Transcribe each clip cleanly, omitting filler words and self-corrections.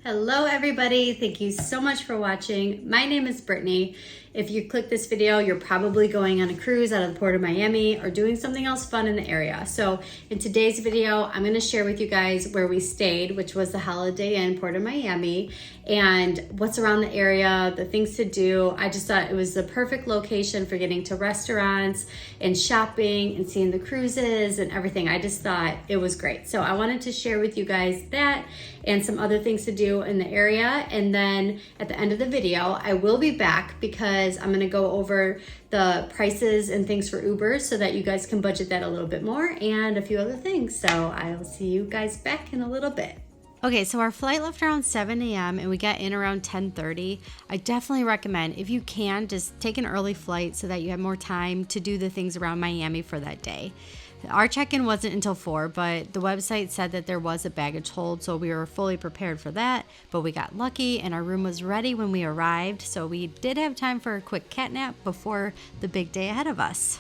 Hello everybody, thank you so much for watching. My name is Brittany. If you click this video, you're probably going on a cruise out of the Port of Miami or doing something else fun in the area. So in today's video, I'm gonna share with you guys where we stayed, which was the Holiday Inn Port of Miami, and what's around the area, the things to do. I just thought it was the perfect location for getting to restaurants and shopping and seeing the cruises and everything. I just thought it was great. So I wanted to share with you guys that and some other things to do in the area. And then at the end of the video, I will be back because I'm gonna go over the prices and things for Uber so that you guys can budget that a little bit more and a few other things. So I'll see you guys back in a little bit. Okay, so our flight left around 7 a.m. and we got in around 10:30. I definitely recommend, if you can, just take an early flight so that you have more time to do the things around Miami for that day. Our check-in wasn't until 4, but the website said that there was a baggage hold, so we were fully prepared for that. But we got lucky and our room was ready when we arrived, so we did have time for a quick cat nap before the big day ahead of us.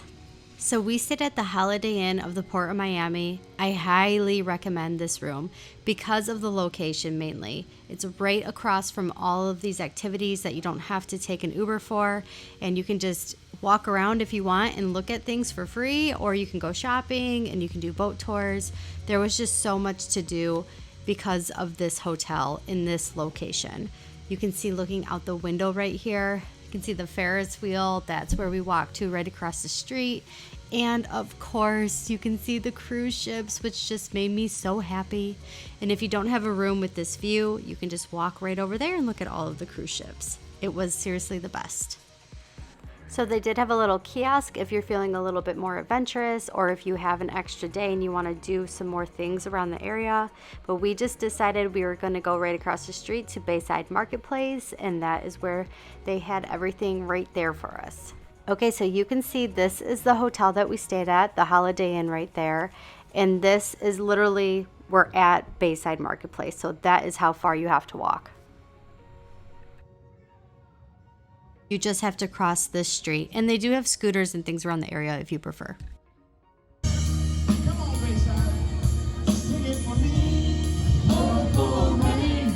So we stayed at the Holiday Inn of the Port of Miami. I highly recommend this room because of the location mainly. It's right across from all of these activities that you don't have to take an Uber for, and you can just walk around if you want and look at things for free, or you can go shopping and you can do boat tours. There was just so much to do because of this hotel in this location. You can see looking out the window right here. You can see the Ferris wheel. That's where we walked to, right across the street. And of course, you can see the cruise ships, which just made me so happy. And if you don't have a room with this view, you can just walk right over there and look at all of the cruise ships. It was seriously the best. So they did have a little kiosk if you're feeling a little bit more adventurous, or if you have an extra day and you want to do some more things around the area. But we just decided we were going to go right across the street to Bayside Marketplace, and that is where they had everything right there for us. Okay, so you can see this is the hotel that we stayed at, the Holiday Inn right there. And this is literally, we're at Bayside Marketplace. So that is how far you have to walk. You just have to cross this street, and they do have scooters and things around the area if you prefer. Come on, Bayside. Sing it for me. Oh, money.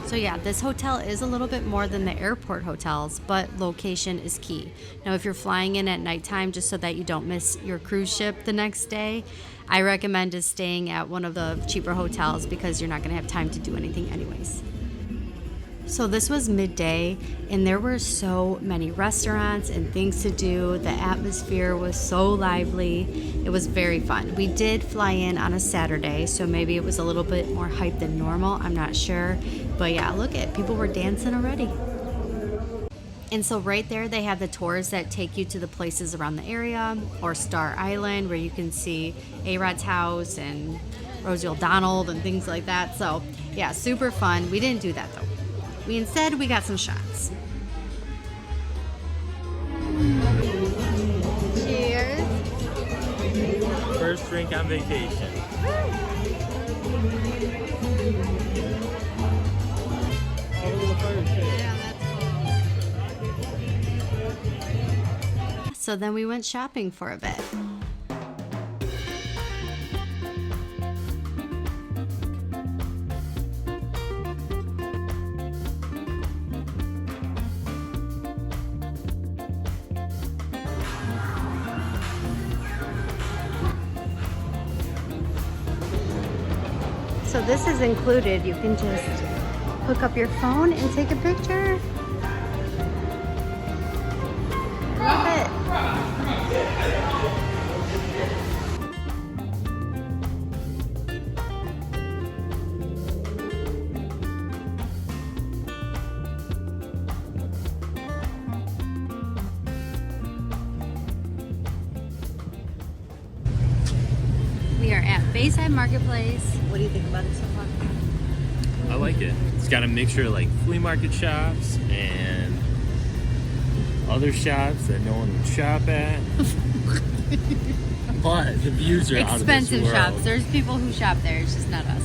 So yeah, this hotel is a little bit more than the airport hotels, but location is key. Now, if you're flying in at nighttime just so that you don't miss your cruise ship the next day, I recommend just staying at one of the cheaper hotels because you're not gonna have time to do anything anyways. So this was midday, and there were so many restaurants and things to do. The atmosphere was so lively. It was very fun. We did fly in on a Saturday, so maybe it was a little bit more hype than normal. I'm not sure. But yeah, look at people were dancing already. And so right there, they have the tours that take you to the places around the area, or Star Island, where you can see A-Rod's house and Rosie O'Donnell and things like that. So yeah, super fun. We didn't do that though. We got some shots. Cheers. First drink on vacation. So then we went shopping for a bit. So this is included. You can just hook up your phone and take a picture. Love it. We are at Bayside Marketplace. What do you think about it so far? I like it. It's got a mixture of like flea market shops and other shops that no one would shop at. But the views are out of this Expensive world. shops. There's people who shop there. It's just not us.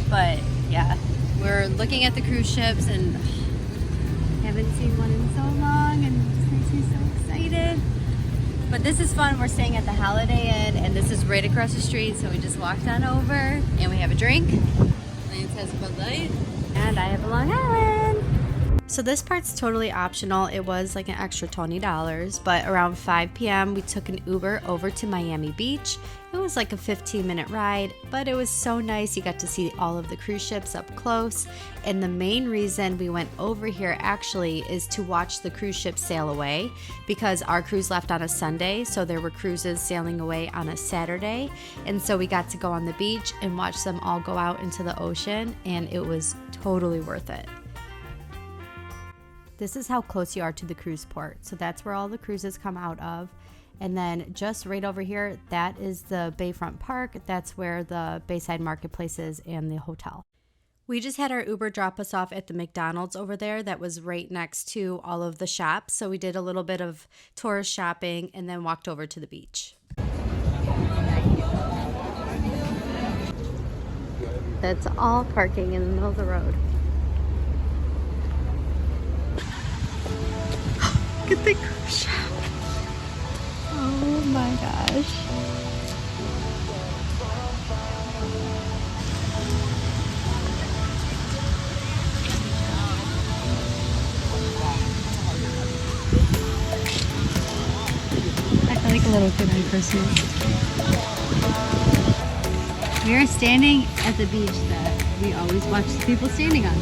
But yeah, we're looking at the cruise ships and haven't seen one in so long, and it just makes me so excited. But this is fun. We're staying at the Holiday Inn, and this is right across the street, so we just walked on over, and we have a drink. And it's has Bud Light. And I have a Long Island. So this part's totally optional. It was like an extra $20, but around 5 p.m. we took an Uber over to Miami Beach. It was like a 15-minute ride, but it was so nice. You got to see all of the cruise ships up close. And the main reason we went over here actually is to watch the cruise ships sail away, because our cruise left on a Sunday, so there were cruises sailing away on a Saturday. And so we got to go on the beach and watch them all go out into the ocean, and it was totally worth it. This is how close you are to the cruise port. So that's where all the cruises come out of. And then just right over here, that is the Bayfront Park. That's where the Bayside Marketplace is and the hotel. We just had our Uber drop us off at the McDonald's over there that was right next to all of the shops. So we did a little bit of tourist shopping and then walked over to the beach. That's all parking in the middle of the road. Look at the cruise shop. Oh my gosh. I feel like a little kid on Christmas. We are standing at the beach that we always watch the people standing on.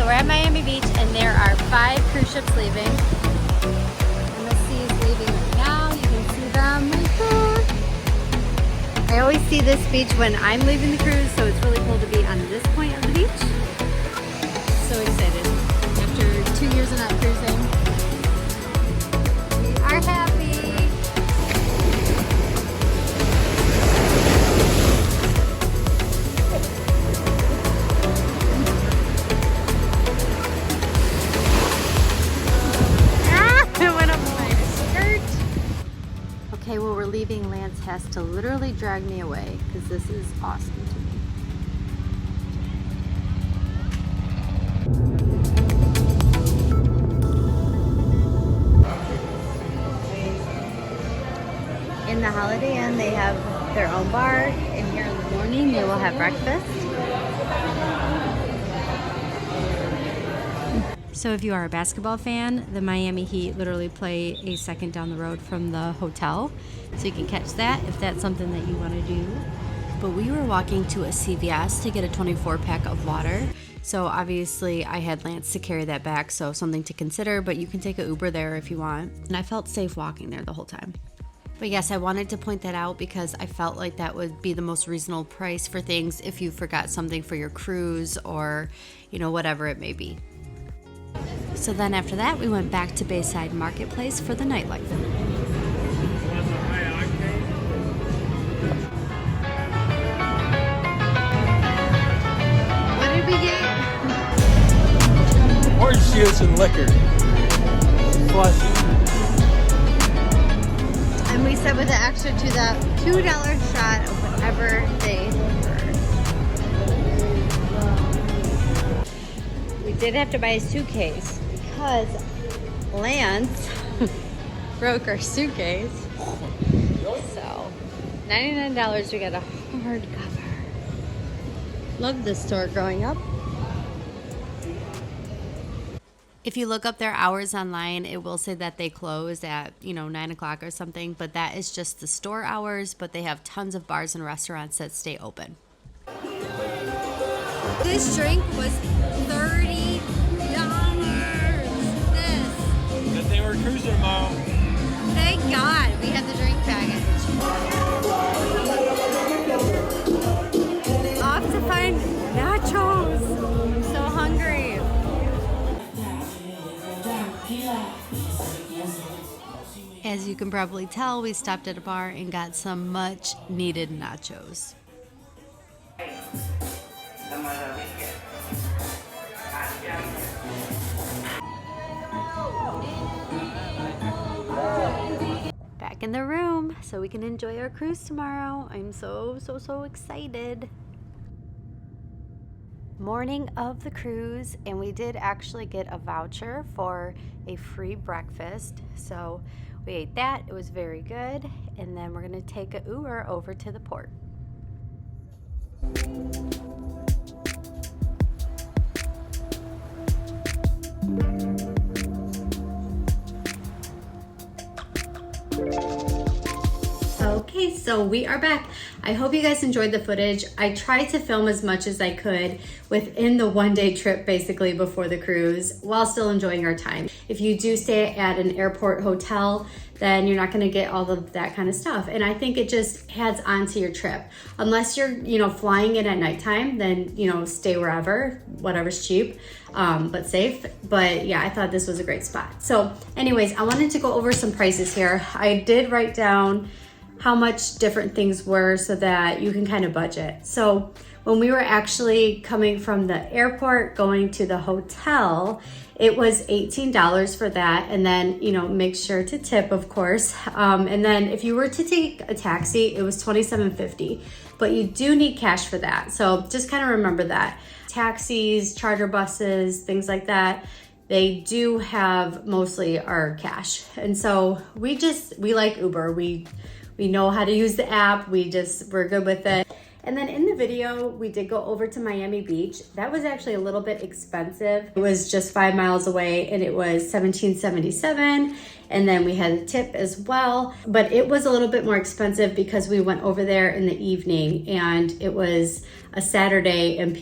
We're at Miami Beach and there are 5 cruise ships leaving. MSC is leaving right now. You can see them right there. I always see this beach when I'm leaving the cruise, so it's really cool to be on this point of the beach. So excited. After 2 years of not cruising, we are happy. Okay, well, we're leaving. Lance has to literally drag me away because this is awesome to me. In the Holiday Inn, they have their own bar, and here in the morning they will have breakfast. So if you are a basketball fan, the Miami Heat literally play a second down the road from the hotel. So you can catch that if that's something that you want to do. But we were walking to a CVS to get a 24-pack of water. So obviously I had Lance to carry that back, so something to consider, but you can take an Uber there if you want. And I felt safe walking there the whole time. But yes, I wanted to point that out because I felt like that would be the most reasonable price for things if you forgot something for your cruise or, you know, whatever it may be. So then after that, we went back to Bayside Marketplace for the nightlife. What did we get? Orange juice and liquor. Flushing. And we said with the extra to the $2 shot of whatever they prefer. We did have to buy a suitcase because Lance broke our suitcase. So $99 we got a hardcover. Loved this store growing up. If you look up their hours online, it will say that they close at, 9 o'clock or something, but that is just the store hours, but they have tons of bars and restaurants that stay open. This drink was $30. That they were cruising, Mom. Thank God we had the drink package. Off to find nachos. I'm so hungry. As you can probably tell, we stopped at a bar and got some much needed nachos. Back in the room so we can enjoy our cruise tomorrow. I'm so excited. Morning of the cruise, and we did actually get a voucher for a free breakfast. So We ate that, it was very good. And then we're gonna take an Uber over to the port. Okay, so we are back. I hope you guys enjoyed the footage. I tried to film as much as I could within the one-day trip basically before the cruise while still enjoying our time. If you do stay at an airport hotel, then you're not gonna get all of that kind of stuff. And I think it just adds on to your trip. Unless you're, flying in at nighttime, then, stay wherever, whatever's cheap, but safe. But yeah, I thought this was a great spot. So anyways, I wanted to go over some prices here. I did write down how much different things were so that you can kind of budget. So when we were actually coming from the airport going to the hotel, it was $18 for that. And then, make sure to tip, of course. And then if you were to take a taxi, it was $27.50, but you do need cash for that. So just kind of remember that. Taxis, charter buses, things like that, they do have mostly our cash. And so we like Uber. We know how to use the app. We're good with it. And then in the video, we did go over to Miami Beach. That was actually a little bit expensive. It was just 5 miles away and it was $17.77. And then we had a tip as well, but it was a little bit more expensive because we went over there in the evening and it was a Saturday and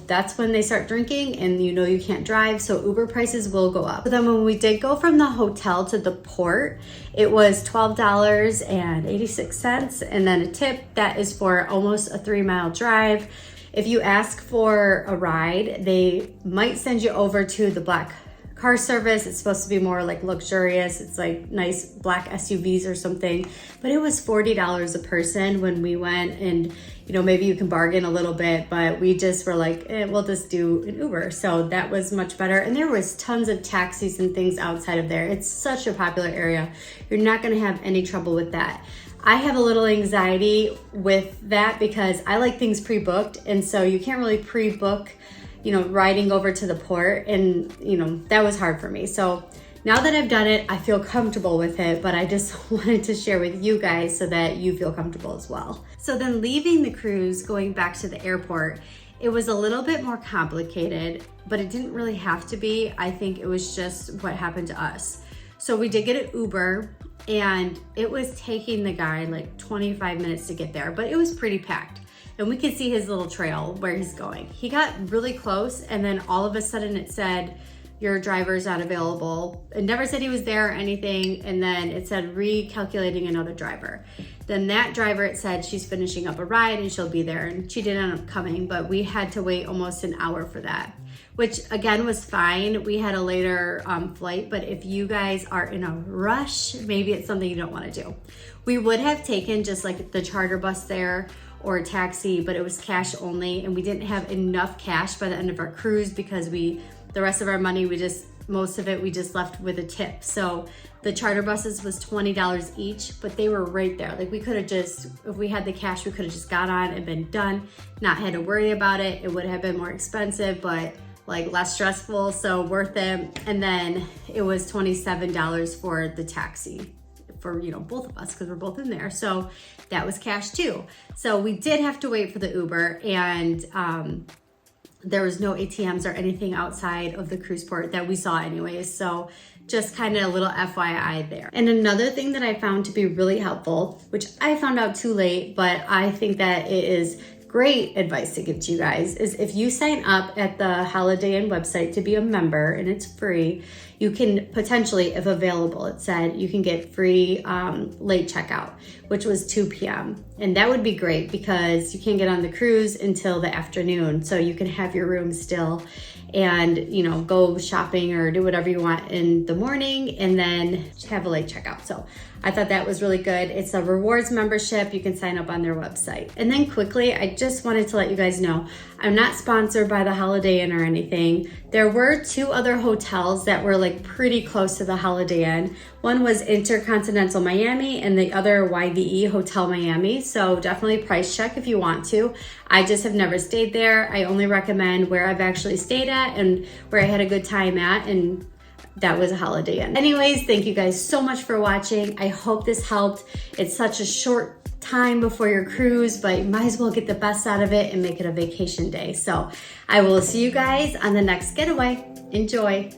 that's when they start drinking and you can't drive, so Uber prices will go up. But then when we did go from the hotel to the port, it was $12.86 and then a tip that is for almost a 3-mile drive. If you ask for a ride, they might send you over to the black car service. It's supposed to be more like luxurious. It's like nice black SUVs or something, but it was $40 a person when we went, and maybe you can bargain a little bit, but we just were like, we'll just do an Uber. So that was much better. And there was tons of taxis and things outside of there. It's such a popular area. You're not gonna have any trouble with that. I have a little anxiety with that because I like things pre-booked, and so you can't really pre-book riding over to the port, and that was hard for me. So now that I've done it, I feel comfortable with it, but I just wanted to share with you guys so that you feel comfortable as well. So then leaving the cruise, going back to the airport, it was a little bit more complicated, but it didn't really have to be. I think it was just what happened to us. So we did get an Uber and it was taking the guy like 25 minutes to get there, but it was pretty packed. And we could see his little trail where he's going. He got really close and then all of a sudden it said, your driver's not available. It never said he was there or anything. And then it said recalculating another driver. Then that driver, it said she's finishing up a ride and she'll be there. And she did end up coming, but we had to wait almost an hour for that, which again was fine. We had a later flight, but if you guys are in a rush, maybe it's something you don't wanna do. We would have taken just like the charter bus there or a taxi, but it was cash only, and we didn't have enough cash by the end of our cruise because the rest of our money, most of it we just left with a tip. So the charter buses was $20 each, but they were right there. Like we could have just, if we had the cash, we could have just got on and been done, not had to worry about it. It would have been more expensive, but like less stressful, so worth it. And then it was $27 for the taxi for both of us because we're both in there, so that was cash too. So we did have to wait for the Uber, and there was no ATMs or anything outside of the cruise port that we saw anyways, so just kind of a little FYI there. And another thing that I found to be really helpful, which I found out too late, but I think that it is great advice to give to you guys, is if you sign up at the Holiday Inn website to be a member, and it's free, you can potentially, if available, it said you can get free late checkout, which was 2 p.m. And that would be great because you can't get on the cruise until the afternoon. So you can have your room still and go shopping or do whatever you want in the morning and then have a late checkout. So I thought that was really good. It's a rewards membership. You can sign up on their website. And then quickly, I just wanted to let you guys know, I'm not sponsored by the Holiday Inn or anything. There were 2 other hotels that were like pretty close to the Holiday Inn. One was Intercontinental Miami and the other YVE Hotel Miami. So definitely price check if you want to. I just have never stayed there. I only recommend where I've actually stayed at and where I had a good time at. And that was a Holiday Inn. Anyways, thank you guys so much for watching. I hope this helped. It's such a short time before your cruise, but you might as well get the best out of it and make it a vacation day. So I will see you guys on the next getaway. Enjoy.